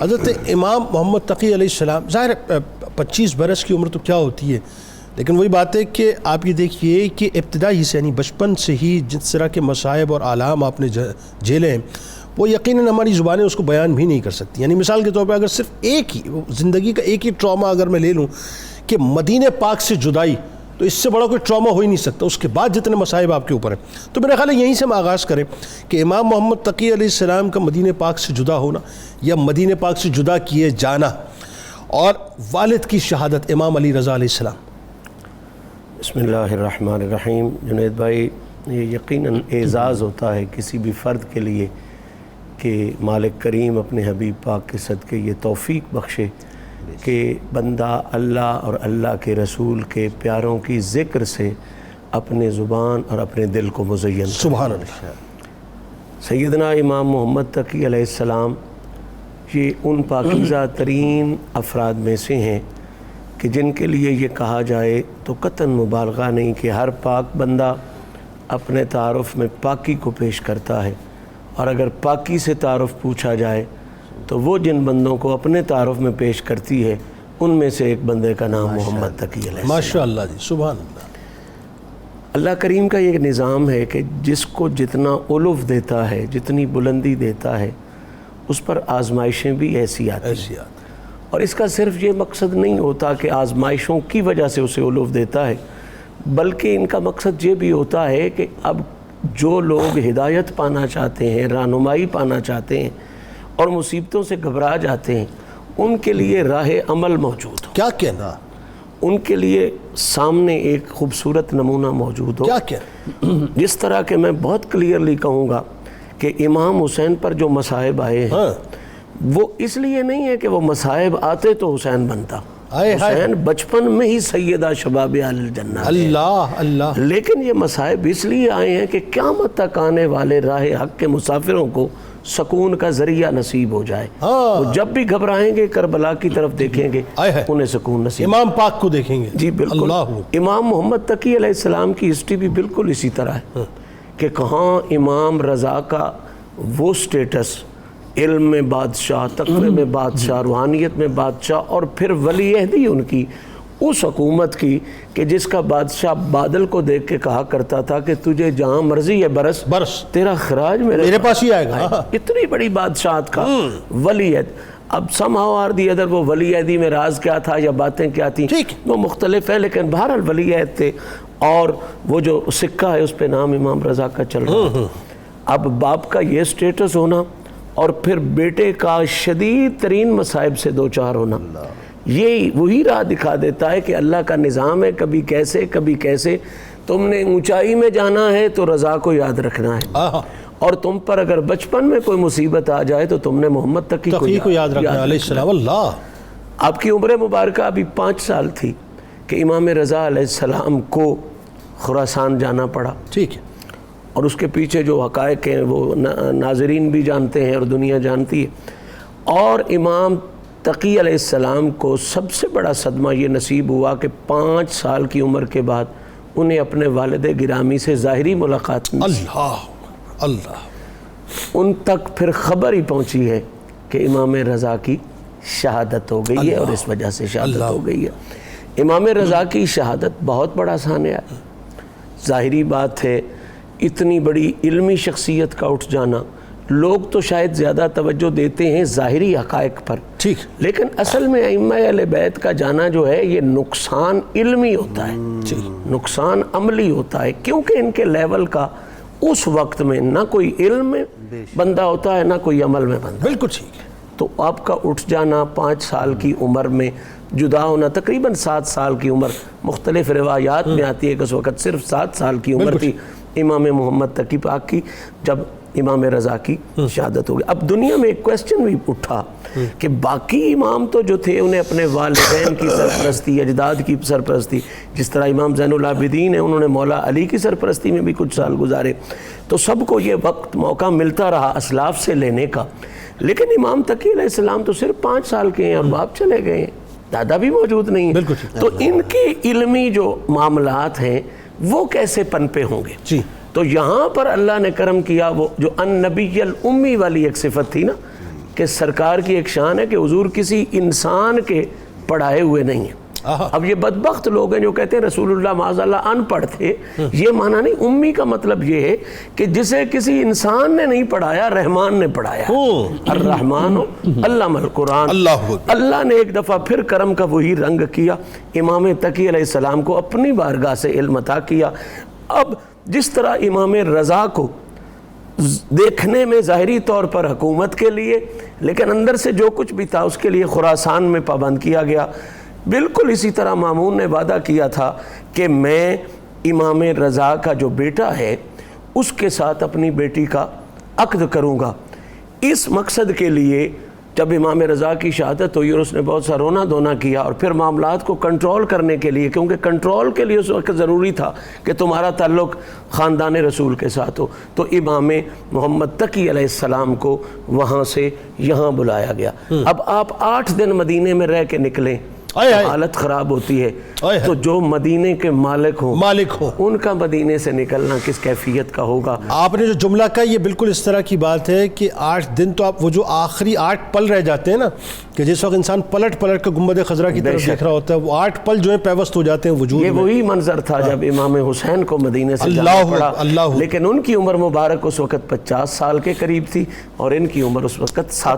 حضرت امام محمد تقی علیہ السلام، ظاہر 25 برس کی عمر تو کیا ہوتی ہے، لیکن وہی بات ہے کہ آپ یہ دیکھیے کہ ابتدائی سے یعنی بچپن سے ہی جس طرح کے مصائب اور آلام آپ نے جھیلے ہیں وہ یقیناً ہماری زبانیں اس کو بیان بھی نہیں کر سکتی. یعنی مثال کے طور پہ اگر صرف ایک ہی زندگی کا ایک ہی ٹراما اگر میں لے لوں کہ مدینہ پاک سے جدائی، تو اس سے بڑا کوئی ٹراما ہو ہی نہیں سکتا. اس کے بعد جتنے مصائب آپ کے اوپر ہیں، تو میرا خیال ہے یہیں سے ہم آغاز کریں کہ امام محمد تقی علیہ السلام کا مدینہ پاک سے جدا ہونا یا مدینہ پاک سے جدا کیے جانا اور والد کی شہادت امام علی رضا علیہ السلام. بسم اللہ الرحمن الرحیم. جنید بھائی، یہ یقیناً اعزاز ہوتا ہے کسی بھی فرد کے لیے کہ مالک کریم اپنے حبیب پاک کے صدقے یہ توفیق بخشے کہ بندہ اللہ اور اللہ کے رسول کے پیاروں کی ذکر سے اپنے زبان اور اپنے دل کو مزین. سبحان اللہ. سیدنا امام محمد تقی علیہ السلام یہ ان پاکیزہ ترین افراد میں سے ہیں کہ جن کے لیے یہ کہا جائے تو قطعاً مبالغہ نہیں کہ ہر پاک بندہ اپنے تعارف میں پاکی کو پیش کرتا ہے، اور اگر پاکی سے تعارف پوچھا جائے تو وہ جن بندوں کو اپنے تعارف میں پیش کرتی ہے ان میں سے ایک بندے کا نام محمد تقی علیہ السلام. ماشاء اللہ جی، سبحان اللہ. اللہ کریم کا یہ نظام ہے کہ جس کو جتنا علو دیتا ہے، جتنی بلندی دیتا ہے، اس پر آزمائشیں بھی ایسی آتی ہیں. اور اس کا صرف یہ مقصد نہیں ہوتا کہ آزمائشوں کی وجہ سے اسے علو دیتا ہے، بلکہ ان کا مقصد یہ بھی ہوتا ہے کہ اب جو لوگ ہدایت پانا چاہتے ہیں، رہنمائی پانا چاہتے ہیں اور مصیبتوں سے گھبرا جاتے ہیں، ان کے لیے راہ عمل موجود ہو. کیا کہنا، ان کے لیے سامنے ایک خوبصورت نمونہ موجود ہو. کیا کہنا. جس طرح کہ میں بہت کلیئرلی کہوں گا کہ امام حسین پر جو مصائب آئے ہیں وہ اس لیے نہیں ہے کہ وہ مصائب آتے تو حسین بنتا. حسین بچپن میں ہی سیدہ شباب اہل الجنہ، اللہ اللہ، لیکن یہ مصائب اس لیے آئے ہیں کہ قیامت تک آنے والے راہ حق کے مسافروں کو سکون کا ذریعہ نصیب ہو جائے. وہ جب بھی گھبرائیں گے کربلا کی طرف دیکھیں گے انہیں سکون نصیب. امام پاک کو دیکھیں گے. جی بالکل. امام محمد تقی علیہ السلام کی ہسٹری بھی بالکل اسی طرح ہے کہ کہاں امام رضا کا وہ سٹیٹس، علم میں بادشاہ، تقوی میں بادشاہ، روحانیت میں بادشاہ، اور پھر ولی عہدی ان کی اس حکومت کی کہ جس کا بادشاہ بادل کو دیکھ کے کہا کرتا تھا کہ تجھے جہاں مرضی ہے برس تیرا خراج میرے پاس ہی آئے گا. اتنی بڑی بادشاہت کا ولی عہد. اب somehow or the other وہ ولی عہدی میں راز کیا تھا یا باتیں کیا تھیں وہ مختلف ہے، لیکن بہرحال ولی عہد تھے. اور وہ جو سکہ ہے اس پہ نام امام رضا کا چل رہا ہے. اب باپ کا یہ سٹیٹس ہونا اور پھر بیٹے کا شدید ترین مصائب سے دو چار ہونا، یہ وہی راہ دکھا دیتا ہے کہ اللہ کا نظام ہے. کبھی کیسے کبھی کیسے. تم نے اونچائی میں جانا ہے تو رضا کو یاد رکھنا ہے، اور تم پر اگر بچپن میں کوئی مصیبت آ جائے تو تم نے محمد تقی کو یاد رکھنا علیہ السلام. اللہ، آپ کی عمر مبارکہ ابھی 5 سال تھی کہ امام رضا علیہ السلام کو خراسان جانا پڑا. ٹھیک ہے. اور اس کے پیچھے جو حقائق ہیں وہ ناظرین بھی جانتے ہیں اور دنیا جانتی ہے. اور امام تقی علیہ السلام کو سب سے بڑا صدمہ یہ نصیب ہوا کہ 5 سال کی عمر کے بعد انہیں اپنے والد گرامی سے ظاہری ملاقات میں اللہ ان تک پھر خبر ہی پہنچی ہے کہ امام رضا کی شہادت ہو گئی ہے، اور اس وجہ سے شہادت ہو گئی ہے. امام رضا کی شہادت بہت بڑا سانحہ ہے. ظاہری بات ہے اتنی بڑی علمی شخصیت کا اٹھ جانا، لوگ تو شاید زیادہ توجہ دیتے ہیں ظاہری حقائق پر، ٹھیک، لیکن اصل میں ائمہ اہل بیت کا جانا جو ہے یہ نقصان علمی ہوتا ہے، نقصان عملی ہوتا ہے، کیونکہ ان کے لیول کا اس وقت میں نہ کوئی علم میں بندہ ہوتا ہے نہ کوئی عمل میں بندہ. بالکل ٹھیک ہے. تو آپ کا اٹھ جانا 5 سال کی عمر میں، جدا ہونا تقریباً 7 سال کی عمر، مختلف روایات میں آتی ہے کہ اس وقت صرف 7 سال کی عمر تھی امام محمد تقی پاک کی جب امام رضا کی شہادت ہو گئی. اب دنیا میں ایک کویسچن بھی اٹھا کہ باقی امام تو جو تھے انہیں اپنے والدین کی سرپرستی، اجداد کی سرپرستی، جس طرح امام زین العابدین ہیں انہوں نے مولا علی کی سرپرستی میں بھی کچھ سال گزارے، تو سب کو یہ وقت موقع ملتا رہا اسلاف سے لینے کا. لیکن امام تقی علیہ السلام تو صرف 5 سال کے ہیں اور باپ چلے گئے ہیں، دادا بھی موجود نہیں ہیں. تو ان کے علمی جو معاملات ہیں وہ کیسے پنپے ہوں گے؟ جی. تو یہاں پر اللہ نے کرم کیا، وہ جو النبی الامی والی ایک صفت تھی نا کہ سرکار کی ایک شان ہے کہ حضور کسی انسان کے پڑھائے ہوئے نہیں ہیں. اب یہ بدبخت لوگ ہیں جو کہتے ہیں رسول اللہ معاذ اللہ ان پڑھ تھے. یہ معنی نہیں. امی کا مطلب یہ ہے کہ جسے کسی انسان نے نہیں پڑھایا رحمان نے پڑھایا. الرحمن علم القرآن. اللہ نے ایک دفعہ پھر کرم کا وہی رنگ کیا, امام تقی علیہ السلام کو اپنی بارگاہ سے علم عطا کیا. اب جس طرح امام رضا کو دیکھنے میں ظاہری طور پر حکومت کے لیے, لیکن اندر سے جو کچھ بھی تھا اس کے لیے خراسان میں پابند کیا گیا, بالکل اسی طرح مامون نے وعدہ کیا تھا کہ میں امام رضا کا جو بیٹا ہے اس کے ساتھ اپنی بیٹی کا عقد کروں گا. اس مقصد کے لیے جب امام رضا کی شہادت ہوئی اور اس نے بہت سا رونا دھونا کیا, اور پھر معاملات کو کنٹرول کرنے کے لیے, کیونکہ کنٹرول کے لیے اس وقت ضروری تھا کہ تمہارا تعلق خاندان رسول کے ساتھ ہو, تو امام محمد تقی علیہ السلام کو وہاں سے یہاں بلایا گیا. اب آپ 8 دن مدینے میں رہ کے نکلیں, حالت خراب ہوتی ہے. تو جو مدینے کے مالک ہوں ان کا مدینے سے نکلنا کس کیفیت کا ہوگا. آپ نے جو جملہ کہا یہ بالکل اس طرح کی بات ہے کہ 8 دن تو آپ وہ جو آخری 8 پل رہ جاتے ہیں نا, کہ جس وقت انسان پلٹ کے گنبد خضرا کی طرف دیکھ رہا ہوتا ہے, وہ 8 پل جو ہیں پیوست ہو جاتے ہیں وجود میں. یہ وہی منظر تھا جب امام حسین کو مدینے سے جانا پڑا, لیکن ان کی عمر مبارک اس وقت 50 سال کے قریب تھی اور ان کی عمر اس وقت 7